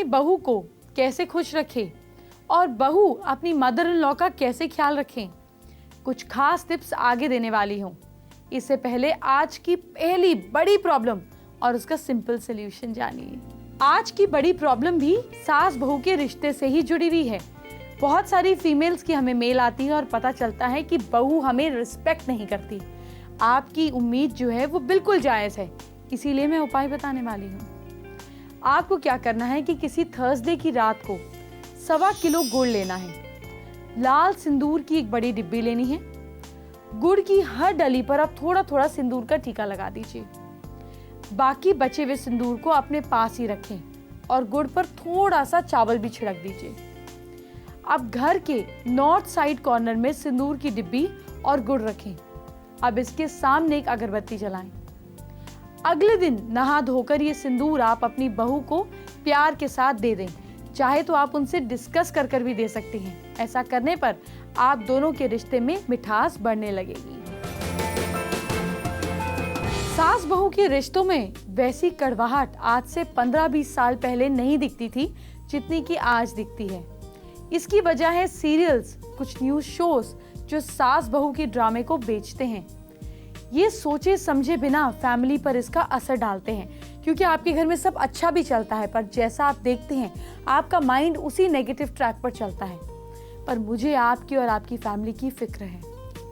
अपनी बहू को कैसे खुश रखें और बहू अपनी मदर इन लॉ का कैसे ख्याल रखें, कुछ खास टिप्स आगे देने वाली हूँ। इससे पहले आज की पहली बड़ी प्रॉब्लम और उसका सिंपल सॉल्यूशन जानिए। आज की बड़ी प्रॉब्लम भी सास बहू के रिश्ते से ही जुड़ी हुई है। बहुत सारी फीमेल्स की हमें मेल आती है और पता चलता है कि बहू हमें रिस्पेक्ट नहीं करती। आपकी उम्मीद जो है वो बिल्कुल जायज़ है, इसीलिए मैं उपाय बताने वाली हूँ। आपको क्या करना है कि किसी थर्सडे की रात को 1.25 किलो गुड़ लेना है। लाल सिंदूर की एक बड़ी डिब्बी लेनी है। गुड़ की हर डली पर आप थोड़ा थोड़ा सिंदूर का टीका लगा दीजिए। बाकी बचे हुए सिंदूर को अपने पास ही रखें और गुड़ पर थोड़ा सा चावल भी छिड़क दीजिए। अब घर के नॉर्थ साइड कॉर्नर में सिंदूर की डिब्बी और गुड़ रखें। अब इसके सामने एक अगरबत्ती जलाएं। अगले दिन नहा धोकर ये सिंदूर आप अपनी बहू को प्यार के साथ दे दें। चाहे तो आप उनसे डिस्कस कर भी दे सकते हैं। ऐसा करने पर आप दोनों के रिश्ते में मिठास बढ़ने लगेगी। सास बहू के रिश्तों में वैसी कड़वाहट आज से 15-20 साल पहले नहीं दिखती थी जितनी कि आज दिखती है। इसकी वजह है सीरियल्स, कुछ न्यूज शोज जो सास बहू के ड्रामे को बेचते हैं। ये सोचे समझे बिना फैमिली पर इसका असर डालते हैं, क्योंकि आपके घर में सब अच्छा भी चलता है, पर जैसा आप देखते हैं आपका माइंड उसी नेगेटिव ट्रैक पर चलता है। पर मुझे आपकी और आपकी फैमिली की फिक्र है,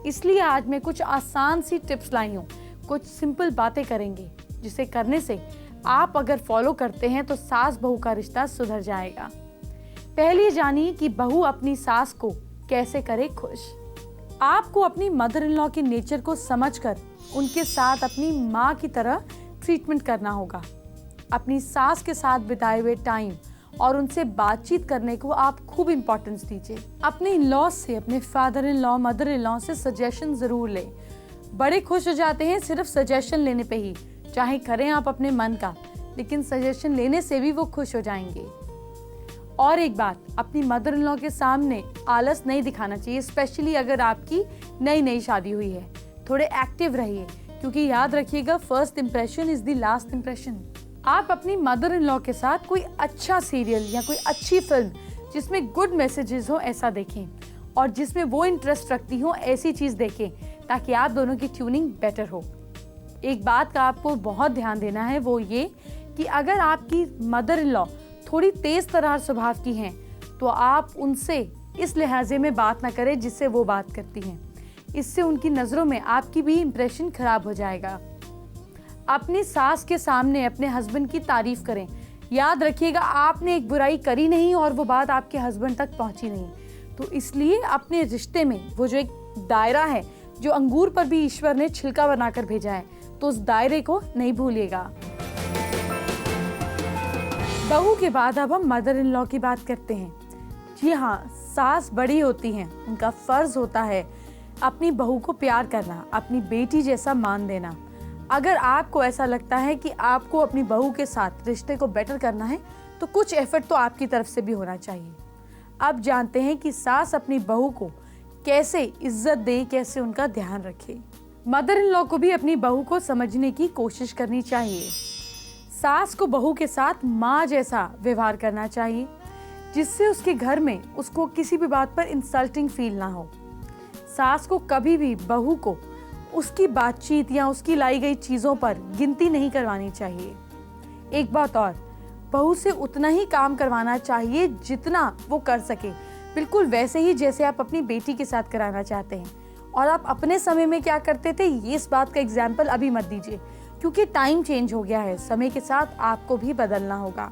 इसलिए आज मैं कुछ आसान सी टिप्स लाई हूँ। कुछ सिंपल बातें करेंगे जिसे करने से आप अगर फॉलो करते हैं तो सास बहू का रिश्ता सुधर जाएगा। पहले जानिए कि बहू अपनी सास को कैसे करे खुश। आपको अपनी मदर इन लॉ के नेचर को समझकर उनके साथ अपनी माँ की तरह ट्रीटमेंट करना होगा। अपनी सास के साथ बिताए हुए टाइम और उनसे बातचीत करने को आप खूब इम्पोर्टेंस दीजिए। अपने इन लॉ से, अपने father in law, mother in law से सजेशन जरूर लें। बड़े खुश हो जाते हैं सिर्फ सजेशन लेने पे ही, चाहे करें आप अपने मन का, लेकिन सजेशन लेने से भी वो खुश हो जाएंगे। और एक बात, अपनी मदर इन लॉ के सामने आलस नहीं दिखाना चाहिए, स्पेशली अगर आपकी नई नई शादी हुई है। थोड़े एक्टिव रहिए, क्योंकि याद रखिएगा first impression is the last impression. आप अपनी मदर इन लॉ के साथ कोई अच्छा सीरियल या कोई अच्छी फिल्म जिसमें गुड मैसेजेस हो ऐसा देखें, और जिसमें वो इंटरेस्ट रखती हो ऐसी चीज देखें, ताकि आप दोनों की ट्यूनिंग बेटर हो। एक बात का आपको बहुत ध्यान देना है, वो ये कि अगर आपकी मदर इन लॉ थोड़ी तेज तर्रार स्वभाव की हैं, तो आप उनसे इस लिहाजे में बात ना करें जिससे वो बात करती हैं। इससे उनकी नज़रों में आपकी भी इंप्रेशन खराब हो जाएगा। अपनी सास के सामने अपने हस्बैंड की तारीफ करें। याद रखिएगा आपने एक बुराई करी नहीं और वो बात आपके हस्बैंड तक पहुंची नहीं, तो इसलिए अपने रिश्ते में वो जो एक दायरा है, जो अंगूर पर भी ईश्वर ने छिलका बनाकर भेजा है, तो उस दायरे को नहीं भूलिएगा। बहू के बाद अब हम मदर इन लॉ की बात करते हैं। जी हाँ, सास बड़ी होती हैं, उनका फर्ज होता है अपनी बहू को प्यार करना, अपनी बेटी जैसा मान देना। अगर आपको ऐसा लगता है कि आपको अपनी बहू के साथ रिश्ते को बेटर करना है, तो कुछ एफर्ट तो आपकी तरफ से भी होना चाहिए। अब जानते हैं कि सास अपनी बहू को कैसे इज्जत दे, कैसे उनका ध्यान रखे। मदर इन लॉ को भी अपनी बहू को समझने की कोशिश करनी चाहिए। सास को बहू के साथ माँ जैसा व्यवहार करना चाहिए, जिससे उसके घर में उसको किसी भी बात पर इंसल्टिंग फील ना हो। सास को कभी भी बहू को उसकी बातचीत या उसकी लाई गई चीज़ों पर गिनती नहीं करवानी चाहिए। एक बात और, बहू से उतना ही काम करवाना चाहिए जितना वो कर सके, बिल्कुल वैसे ही जैसे आप अपनी बेटी के साथ कराना चाहते हैं। और आप अपने समय में क्या करते थे, ये इस बात का एग्जाम्पल अभी मत दीजिए, क्योंकि टाइम चेंज हो गया है। समय के साथ आपको भी बदलना होगा।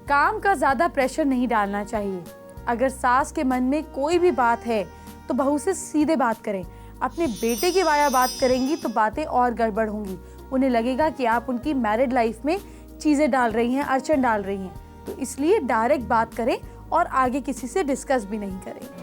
काम का ज़्यादा प्रेशर नहीं डालना चाहिए। अगर सास के मन में कोई भी बात है तो बहू से सीधे बात करें। अपने बेटे की वाया बात करेंगी तो बातें और गड़बड़ होंगी। उन्हें लगेगा कि आप उनकी मैरिड लाइफ में चीज़ें डाल रही हैं, अड़चन डाल रही हैं। तो इसलिए डायरेक्ट बात करें और आगे किसी से डिस्कस भी नहीं करें।